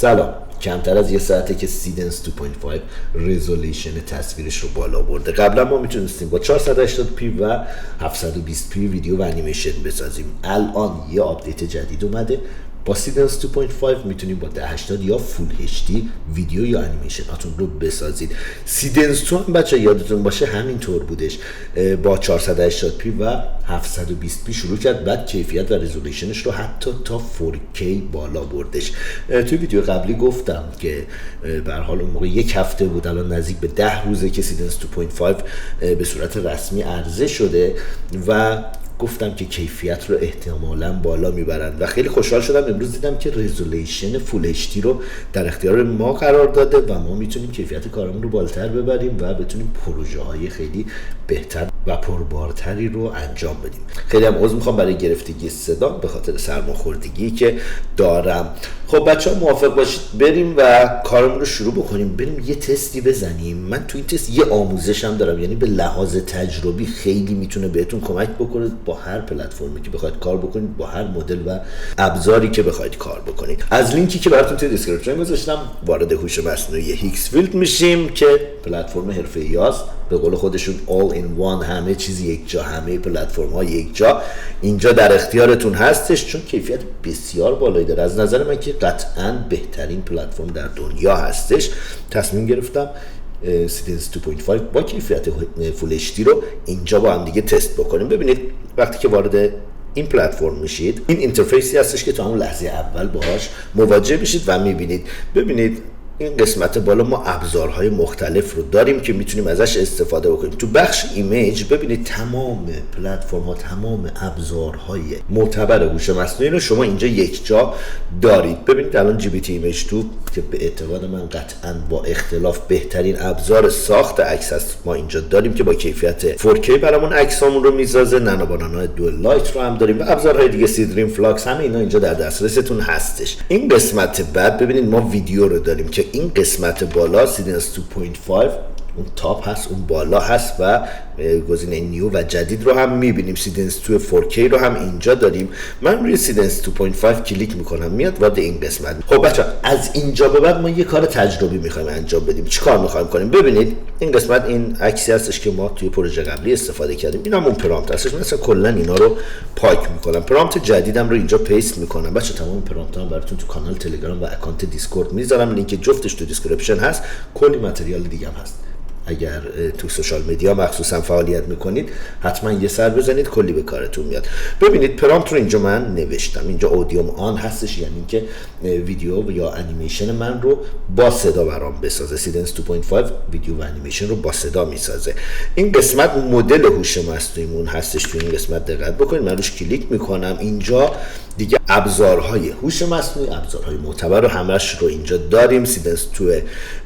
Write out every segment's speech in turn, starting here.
سلام. کمتر از یه ساعته که سیدنس 2.5 رزولوشن تصویرش رو بالا برده. قبلا ما میتونستیم با 480p و 720p ویدیو و انیمیشن بسازیم. الان یه آپدیت جدید اومده. با سیدنس 2.5 میتونیم با 1080 یا فول HD ویدیو یا انیمیشناتون رو بسازید. سیدنس 2 هم بچه یادتون باشه همینطور بودش، با 480p و 720p شروع کرد، بعد کیفیت و رزولوشنش رو حتی تا 4K بالا بردش. توی ویدیو قبلی گفتم که به هر حال اون موقع یک هفته بود، الان نزدیک به 10 روزه که سیدنس 2.5 به صورت رسمی عرضه شده و گفتم که کیفیت رو احتمالاً بالا میبرن و خیلی خوشحال شدم امروز دیدم که رزولوشن فول HD رو در اختیار ما قرار داده و ما میتونیم کیفیت کارمون رو بالاتر ببریم و بتونیم پروژه های خیلی بهتر و پربارتری رو انجام بدیم. خیلی هم عذر میخوام برای گرفتگی صدا به خاطر سرماخوردگی که دارم. خب بچه‌ها موافق باشید بریم و کارمون رو شروع بکنیم، بریم یه تستی بزنیم. من تو این تست یه آموزش هم دارم، یعنی به لحاظ تجربی خیلی میتونه بهتون کمک بکنه با هر پلتفرمی که بخواید کار بکنید، با هر مدل و ابزاری که بخواید کار بکنید. از لینکی که براتون توی دیسکریپشن گذاشتم وارد هوش مصنوعی هیکسفیلد میشیم که پلتفرم حرفه‌ای است. به قول خودشون all in one، همه چیز یک جا، همه پلتفرم ها یک جا اینجا در اختیارتون هستش، چون کیفیت بسیار بالایی داره. از نظر من که قطعاً بهترین پلتفرم در دنیا هستش. تصمیم گرفتم سیدنس 2.5 با کیفیت فول HD رو اینجا با هم دیگه تست بکنیم. ببینید وقتی که وارد این پلتفرم میشید، این اینترفیسی هستش که تا اون لحظه اول باهاش مواجه میشید و میبینید. ببینید این قسمت بالا ما ابزارهای مختلف رو داریم که میتونیم ازش استفاده بکنیم. تو بخش ایمیج ببینید تمام پلتفرم ها، تمام ابزارهای معتبر هوش مصنوعی رو شما اینجا یک جا دارید. ببینید الان GBT Image 2 که به اعتقاد من قطعاً با اختلاف بهترین ابزار ساخت عکس است ما اینجا داریم که با کیفیت 4K برامون عکسامون رو میسازه. نانو بانانا دوال لایت رو هم داریم و ابزارهای دیگه، سیدریم فلاکس، همه اینا اینجا در دسترستون هستش. این قسمت بعد ببینید ما ویدیو رو داریم که این قسمت بالا سیدنس 2.5 اون تاپ هست، اون بالا هست و گزینه نیو و جدید رو هم میبینیم. سیدنس 2 4K رو هم اینجا داریم. من روی سیدنس 2.5 کلیک میکنم، میاد وارد این قسمت. خب بچه از اینجا به بعد ما یه کار تجربی میخوایم انجام بدیم. چی کار میخوایم کنیم؟ ببینید این قسمت این عکسی هستش که ما توی پروژه قبلی استفاده کردیم. این هم اون پرامپت هستش. مثلا کلا اینا رو پاک میکنم. پرامپت جدیدم رو اینجا پیست میکنم. بچه تمام پرامپت هم براتون تو کانال تلگرام و اکانت دیسکورد میذارم، لینک جفتش تو دیسکریپشن هست. کلی متریال دیگه هم هست. اگر تو سوشال مدیا مخصوصا فعالیت میکنید حتما یه سر بزنید، کلی به کارتون میاد. ببینید پرامپت رو اینجا من نوشتم. اینجا اودیوم آن هستش، یعنی که ویدیو یا انیمیشن من رو با صدا برام بسازه. سیدنس 2.5 ویدیو و انیمیشن رو با صدا میسازه. این قسمت مدل هوش مصنوعیمون هستش. تو این قسمت دقت بکنید. من روش کلیک میکنم. اینجا دیگه ابزارهای هوش مصنوعی، ابزارهای معتبر رو همش رو اینجا داریم. سیدنس 2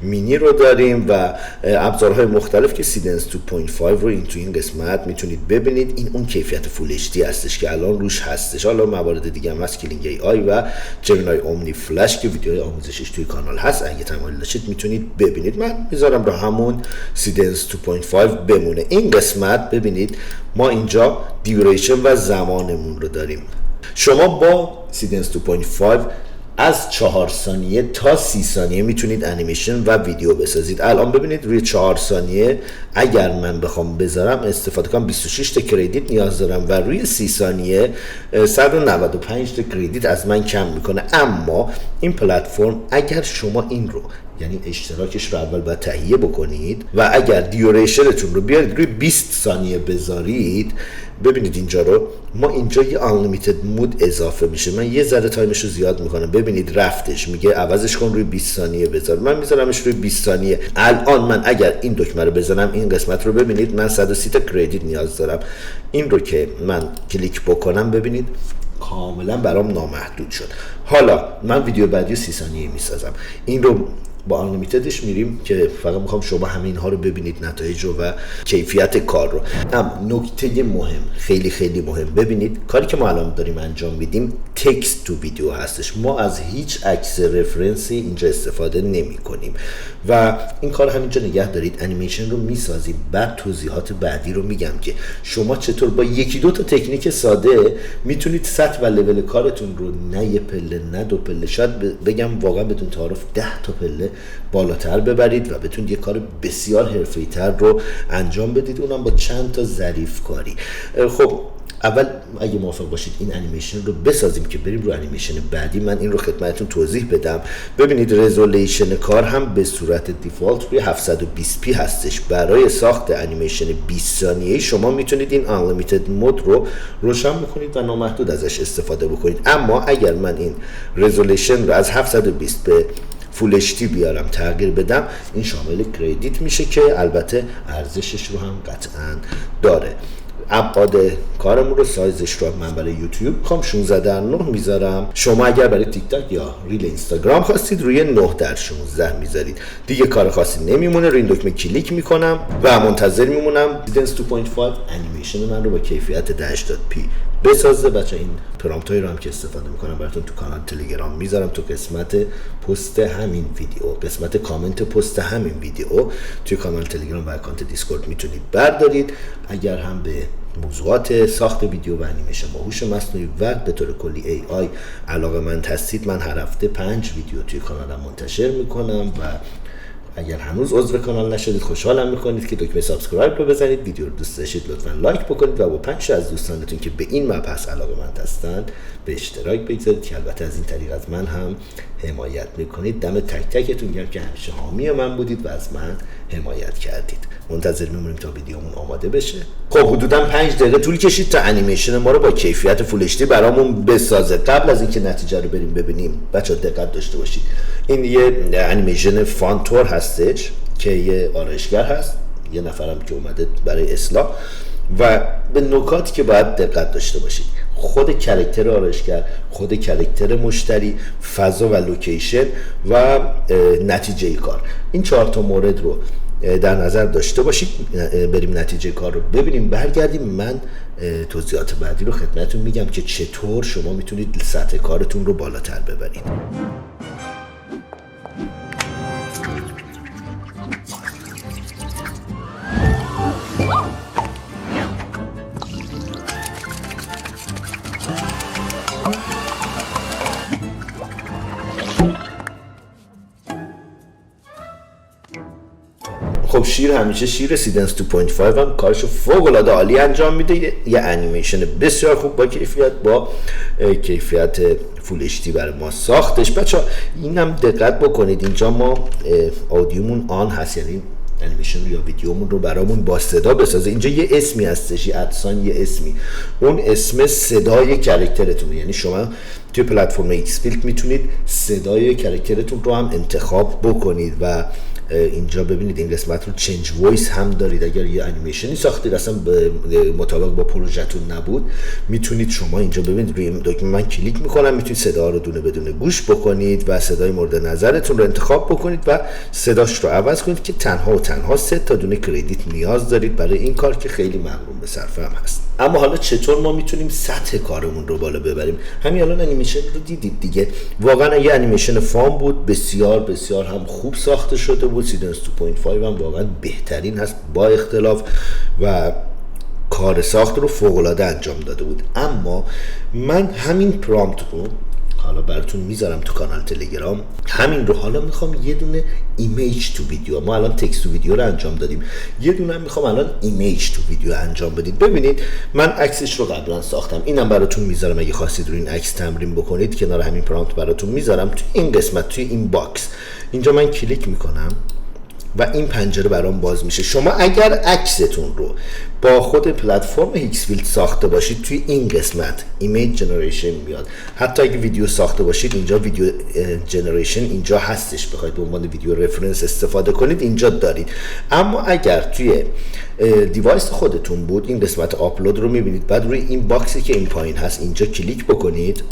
مینی رو داریم و ابزارهای مختلف که سیدنس 2.5 رو این تو این قسمت میتونید ببینید. این اون کیفیت فول HD هستش که الان روش هستش. حالا موارد دیگه هم هست، کلینگ ای آی و جمینای اومنی فلش که ویدیوهای آموزشیش توی کانال هست. اگه تمایل داشتید میتونید ببینید. من میذارم رو همون سیدنس 2.5 بمونه. این قسمت ببینید ما اینجا دیوریشن و زمانمون رو داریم. شما با سیدنس 2.5 از 4 ثانیه تا 30 ثانیه میتونید انیمیشن و ویدیو بسازید. الان ببینید روی 4 ثانیه اگر من بخوام بذارم استفاده کنم 26 تا کردیت نیاز دارم و روی 30 ثانیه 195 تا کردیت از من کم میکنه. اما این پلتفرم اگر شما این رو، یعنی اشتراکش رو اول باید تهیه بکنید و اگر دیوریشنتون رو بیارید روی 20 ثانیه بذارید، ببینید اینجا رو ما اینجا یه unlimited مود اضافه میشه. من یه ذره تایمش رو زیاد میکنم. ببینید رفتش، میگه عوضش کن روی 20 ثانیه بذار. من میذارمش روی 20 ثانیه. الان من اگر این دکمه رو بزنم، این قسمت رو ببینید من 130 تا کردیت نیاز دارم. این رو که من کلیک بکنم ببینید کاملا برام نامحدود شد. حالا من ویدیو بعدی 30 ثانیه میسازم. این رو با آنلیمیتدش میریم که فقط میخوام شما همه اینها رو ببینید، نتایج رو و کیفیت کار رو. نکته مهم، خیلی خیلی مهم، ببینید کاری که ما الان داریم انجام میدیم تکست تو ویدیو هستش، ما از هیچ عکس رفرنسی اینجا استفاده نمی کنیم و این کار همینجا نگه دارید. انیمیشن رو میسازیم، بعد توضیحات بعدی رو میگم که شما چطور با یکی دو تا تکنیک ساده میتونید سطح و لول کارتون رو نه یه پله نه دو پله، شاید بگم واقعا بدون تعارف 10 تا پله بالاتر ببرید و بتونید یه کار بسیار حرفه‌ای‌تر رو انجام بدید، اونم با چند تا ظریف کاری. خب اول اگه موافق باشید این انیمیشن رو بسازیم که بریم رو انیمیشن بعدی. من این رو خدمتتون توضیح بدم. ببینید رزولوشن کار هم به صورت دیفالت روی 720p هستش. برای ساخت انیمیشن 20 ثانیه‌ای شما میتونید این unlimited مود رو روشن بکنید و نامحدود ازش استفاده بکنید. اما اگر من این رزولوشن رو از 720 به فول اچ دی بیارم تغییر بدم، این شامل کردیت میشه که البته ارزشش رو هم قطعا داره. ابعاد کارمون رو، سایزش رو من برای یوتیوب میخوام 16:9 میذارم. شما اگر برای تیک تاک یا ریل اینستاگرام خواستید روی 9:16 میذارید. دیگه کار خاصی نمیمونه، روی این دکمه کلیک میکنم و منتظر میمونم سیدنس 2.5 انیمیشن من رو با کیفیت 1080p بسازه. بچه این پرامپت هایی رو هم که استفاده میکنم براتون تو کانال تلگرام میذارم، تو قسمت پست همین ویدیو، قسمت کامنت پست همین ویدیو توی کانال تلگرام و اکانت دیسکورد میتونید بردارید. اگر هم به موضوعات ساخت ویدیو و انیمیشن با هوش مصنوعی و به طور کلی AI علاقه‌مند هستید، من هر هفته 5 ویدیو توی کانالم منتشر میکنم و اگر هنوز عضو کانال نشدید خوشحالم میکنید که دکمه سابسکرایب رو بزنید، ویدیو رو دوست داشتید لطفا لایک بکنید و با 5 از دوستانتون که به این مبحث علاقه‌مند هستند به اشتراک بگذارید که البته از این طریق از من هم حمایت میکنید. دم تک تکتون گرم که همیشه حامی من بودید و از من حمایت کردید. منتظر میمونیم تا ویدیومون آماده بشه. خب حدودا 5 دقیقه طول کشید تا انیمیشن ما رو با کیفیت فول اچ دی برامون بسازه. قبل از اینکه نتیجه رو بریم ببینیم بچه‌ها دقت داشته باشید، این یه انیمیشن فانتور هستش که یه آرایشگر هست، یه نفرم که اومده برای اصلاح و به نکاتی که باید دقت داشته باشید. خود کاراکتر آرایشگر، خود کاراکتر مشتری، فضا و لوکیشن و نتیجه کار، این 4 تا مورد رو در نظر داشته باشید. بریم نتیجه کار رو ببینیم، برگردیم من توضیحات بعدی رو خدمتتون میگم که چطور شما میتونید سطح کارتون رو بالاتر ببرید. خب شیر همیشه شیر سیدنس 2.5 هم کارشو فوق العاده عالی انجام میده. یه انیمیشن بسیار خوب با کیفیت فول اچ دی برای ما ساختش. بچه‌ها اینم دقت بکنید، اینجا ما آدیومون آن هست، یعنی انیمیشن یا ویدیومون رو برامون با صدا بسازه. اینجا یه اسمی هستش، یه ادسان، یه اسمی، اون اسم صدای کاراکترتونه. یعنی شما توی پلتفرم ایکس فیلد میتونید صدای کاراکترتون رو هم انتخاب بکنید و اینجا ببینید این قسمت رو چنج وایس هم دارید. اگر یه انیمیشنی ساختید اصلا مطابق با پروژهتون نبود، میتونید شما اینجا ببینید روی دکمه من کلیک میکنم، میتونید صدا رو دونه بدونه گوش بکنید و صدای مورد نظرتون رو انتخاب بکنید و صداش رو عوض کنید که تنها و تنها 3 تا دونه کردیت نیاز دارید برای این کار که خیلی مقرون به صرفه هم هست. اما حالا چطور ما میتونیم سطح کارمون رو بالا ببریم؟ همین الان انیمیشن رو دیدید دیگه، واقعا یه انیمیشن فام بود، بسیار بسیار هم خوب ساخته شده بود. سیدنس 2.5 هم واقعا بهترین هست با اختلاف و کار ساخت رو فوق العاده انجام داده بود. اما من همین پرامپت رو حالا براتون میذارم تو کانال تلگرام، همین رو حالا میخوام یه دونه ایمیج تو ویدیو، ما الان تکست تو ویدیو رو انجام دادیم، یه دونه میخوام الان ایمیج تو ویدیو انجام بدید. ببینید من عکسش رو قبلا ساختم، اینم براتون میذارم اگه خواستید روی این عکس تمرین بکنید، کنار همین پرامپت براتون میذارم تو این قسمت، توی این باکس اینجا من کلیک میکنم و این پنجره برام باز میشه. شما اگر عکستون رو با خود پلتفرم ایکس فیلد ساخته باشید، توی این قسمت ایمیج جنریشن میاد. حتی اگه ویدیو ساخته باشید اینجا ویدیو جنریشن اینجا هستش، بخواید به عنوان ویدیو رفرنس استفاده کنید اینجا دارید. اما اگر توی دیوایس خودتون بود، این قسمت آپلود رو میبینید، بعد روی این باکسی که این پایین هست اینجا کلیک بکنید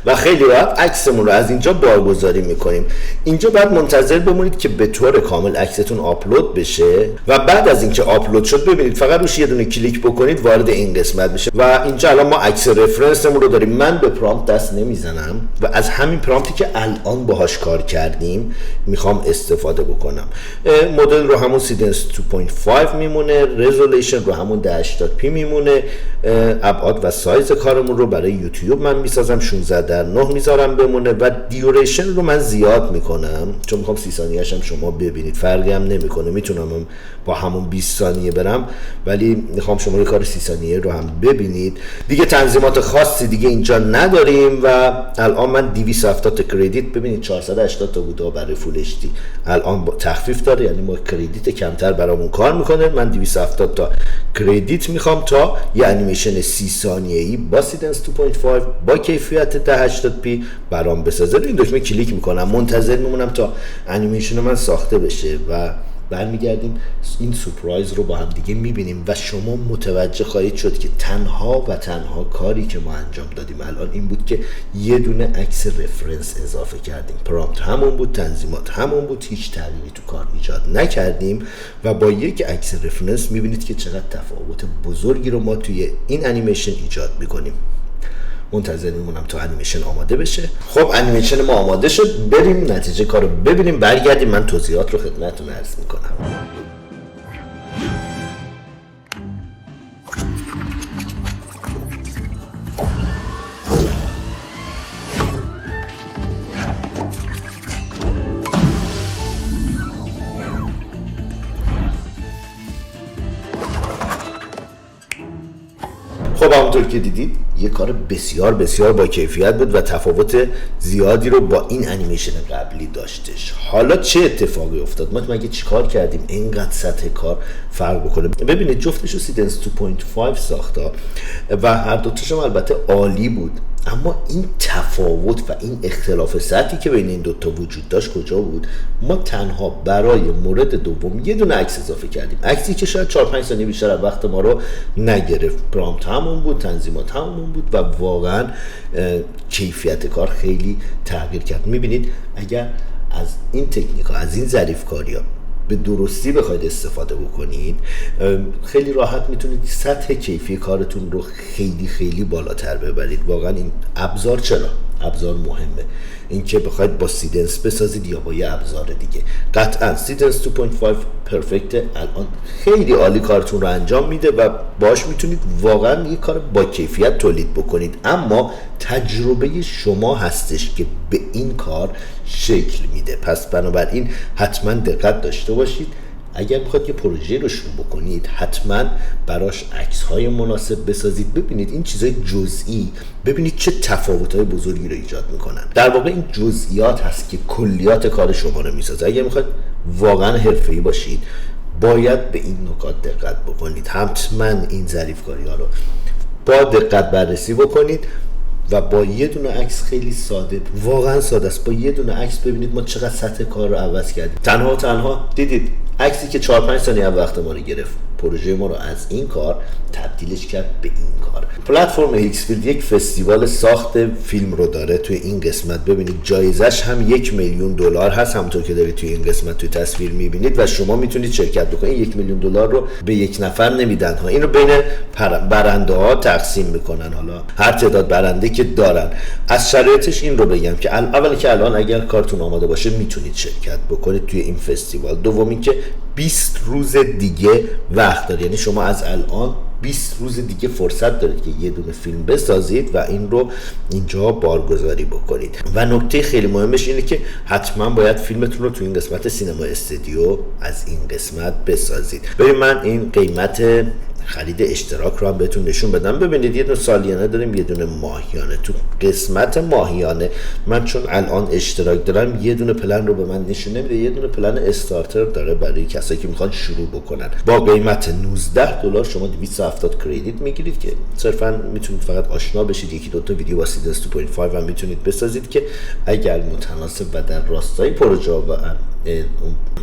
و خیلی راحت عکسمون رو از اینجا بارگذاری میکنیم. اینجا باید منتظر بمونید که به طور کامل عکستون آپلود بشه و بعد از اینکه آپلود شد ببینید فقط روش یه دونه کلیک بکنید وارد این قسمت بشه و اینجا الان ما عکس رفرنسمون رو داریم. من به پرامپت دست نمیزنم و از همین پرامپتی که الان باهاش کار کردیم میخوام استفاده بکنم. مدل رو همون سیدنس 2.5 میمونه، رزولوشن رو همون 1080p میمونه، ابعاد و سایز کارمون رو برای یوتیوب من میسازم 16:9 میذارم بمونه و دیوریشن رو من زیاد میکنم چون میخوام 30 ثانیه‌اش هم شما ببینید، فرقی هم نمیکنه، میتونم با همون 20 ثانیه برم ولی میخوام شما رو کار 30 ثانیه رو هم ببینید. دیگه تنظیمات خاصی دیگه اینجا نداریم و الان من 270 تا کردیت، ببینید 480 تا بوده برای فول اچ دی، الان با تخفیف داره یعنی ما کردیت کمتر برامون کار میکنه. من 270 تا کردیت میخوام تا یه انیمیشن 30 ثانیه‌ای با سیدنس 2.5 با کیفیت 1080p برام بسازه. این دکمه کلیک میکنم، منتظر میمونم تا انیمیشن من ساخته بشه و برمیگردیم این سورپرایز رو با هم دیگه میبینیم و شما متوجه خواهید شد که تنها و تنها کاری که ما انجام دادیم الان این بود که یه دونه عکس رفرنس اضافه کردیم. پرامپت همون بود، تنظیمات همون بود، هیچ تغییری تو کار ایجاد نکردیم و با یک عکس رفرنس میبینید که چقدر تفاوت بزرگی رو ما توی این انیمیشن ایجاد میکنیم. منتظر میمونم تا انیمیشن آماده بشه. خب انیمیشن ما آماده شد، بریم نتیجه کارو ببینیم، برگردیم من توضیحات رو خدمتتون عرض میکنم. خب همونطور که دیدید یه کار بسیار بسیار با کیفیت بود و تفاوت زیادی رو با این انیمیشن قبلی داشتش. حالا چه اتفاقی افتاد؟ ما مگه چیکار کردیم اینقدر سطح کار فرق بکنه؟ ببینید جفتش رو سیدنس 2.5 ساخته و هر دوتاش هم البته عالی بود، اما این تفاوت و این اختلاف سطحی که بین این دوتا وجود داشت کجا بود؟ ما تنها برای مورد دوم یه دونه عکس اضافه کردیم، عکسی که شاید 4-5 ثانیه بیشتر از وقت ما رو نگرفت. پرامپت همون بود، تنظیمات همون بود و واقعا کیفیت کار خیلی تغییر کرد. میبینید اگر از این تکنیک ها، از این ظریف کاری ها به درستی بخواید استفاده بکنید خیلی راحت میتونید سطح کیفی کارتون رو خیلی خیلی بالاتر ببرید. واقعا این ابزار چرا؟ ابزار مهمه، اینکه بخواید با سیدنس بسازید یا با یه ابزار دیگه. قطعا سیدنس 2.5 پرفکت الان خیلی عالی کارتون رو انجام میده و باش میتونید واقعا یه کار با کیفیت تولید بکنید، اما تجربه شما هستش که به این کار شکل میده. پس بنابراین حتما دقت داشته باشید. اگر میخواید یه پروژه رو شروع بکنید حتما براش عکس‌های مناسب بسازید. ببینید این چیزای جزئی، ببینید چه تفاوت‌های بزرگی رو ایجاد میکنن. در واقع این جزئیات هست که کلیات کار شما رو میسازه. اگر میخواید واقعا حرفه‌ای باشید باید به این نکات دقت بکنید. حتما این ظریف‌کاری‌ها رو با دقت بررسی بکنید و با یه دونه عکس خیلی ساده، واقعا ساده است، با یه دونه عکس ببینید ما چقدر سطح کار رو عوض کردیم. تنها دیدید عکسی که 4-5 ثانیه وقت ما رو گرفت، پروژه ما رو از این کار تبدیلش کرد به این کار. پلتفرم هیکسفیلد یک فستیوال ساخت فیلم رو داره توی این قسمت. ببینید جایزش هم $1,000,000 هست، همونطور که دارید توی این قسمت توی تصویر میبینید و شما میتونید شرکت بکنید. $1,000,000 رو به یک نفر نمیدن ها، این رو بین برنده ها تقسیم میکنن، حالا هر تعداد برنده که دارن. از شرایطش این رو بگم که اولی که الان اگر کارتون آماده باشه میتونید شرکت بکنید توی این فستیوال. دومی که 20 روز دیگه وقت داره، یعنی شما از الان 20 روز دیگه فرصت دارید که یه دونه فیلم بسازید و این رو اینجا بارگذاری بکنید. و نکته خیلی مهمش اینه که حتما باید فیلمتون رو تو این قسمت سینما استودیو از این قسمت بسازید. ببین من این قیمت خرید اشتراک رو هم بهتون نشون بدم. ببینید یه دونه سالیانه داریم، یه دونه ماهیانه. تو قسمت ماهیانه من چون الان اشتراک دارم یه دونه پلن رو به من نشون نمیده، یه دونه پلن استارتر داره برای کسایی که میخوان شروع بکنن. با قیمت $19 شما 270 کردیت میگیرید که صرفا میتونید فقط آشنا بشید، یکی دو تا ویدیو با سیدنس 2.5 هم میتونید بسازید که اگر متناسب و در راستای پروژه و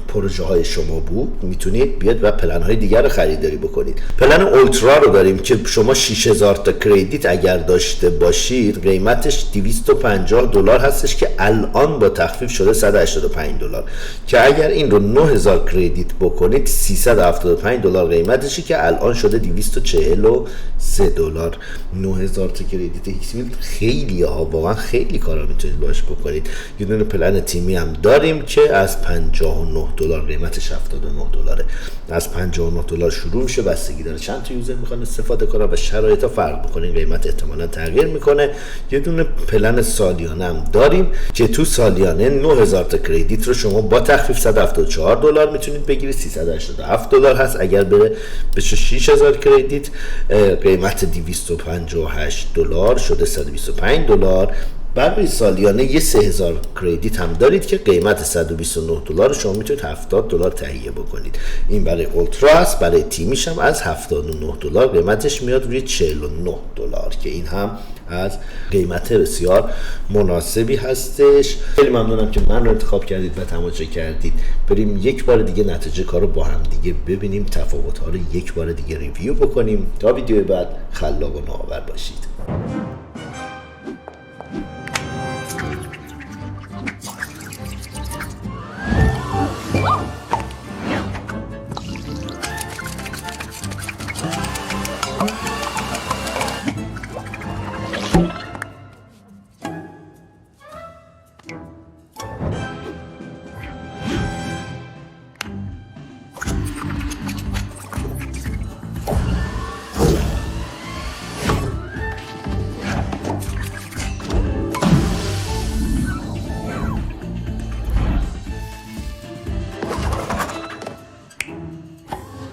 پروژه های شما بود میتونید بیاد و پلن های دیگر رو خریداری بکنید. پلن اولترا رو داریم که شما 6000 تا کردیت اگر داشته باشید قیمتش $250 هستش که الان با تخفیف شده $185 که اگر این رو 9000 کردیت بکنید $375 قیمتشه که الان شده $243. 9000 تا کردیت ایکس میل خیلی ها، واقعا خیلی کارا میتونید باش بکنید. یه دونه پلن تیمی هم داریم که از $59 قیمتش $79. از $59 شروع میشه، بستگی داره چند تا یوزر میخوان استفاده کنن و شرایطا فرق میکنه، قیمت احتمالاً تغییر میکنه. یه دونه پلن سالیانه هم داریم که تو سالیانه 9000 تا کردیت رو شما با تخفیف $174 میتونید بگیرید، $387 هست. اگر بره 6000 کردیت قیمت $258 شده $125. برای سالیانه یه 3000 کردیت هم دارید که قیمت $129 شما میتونید $70 تهیه بکنید. این برای اولترا است. برای تیمیش هم از $79 قیمتش میاد روی $49 که این هم از قیمت بسیار مناسبی هستش. خیلی ممنونم که من رو انتخاب کردید و تماشا کردید. بریم یک بار دیگه نتیجه کار رو با هم دیگه ببینیم، تفاوت ها رو یک بار دیگه ریویو بکنیم. تا ویدیو بعد خلاق و نوآور باشید.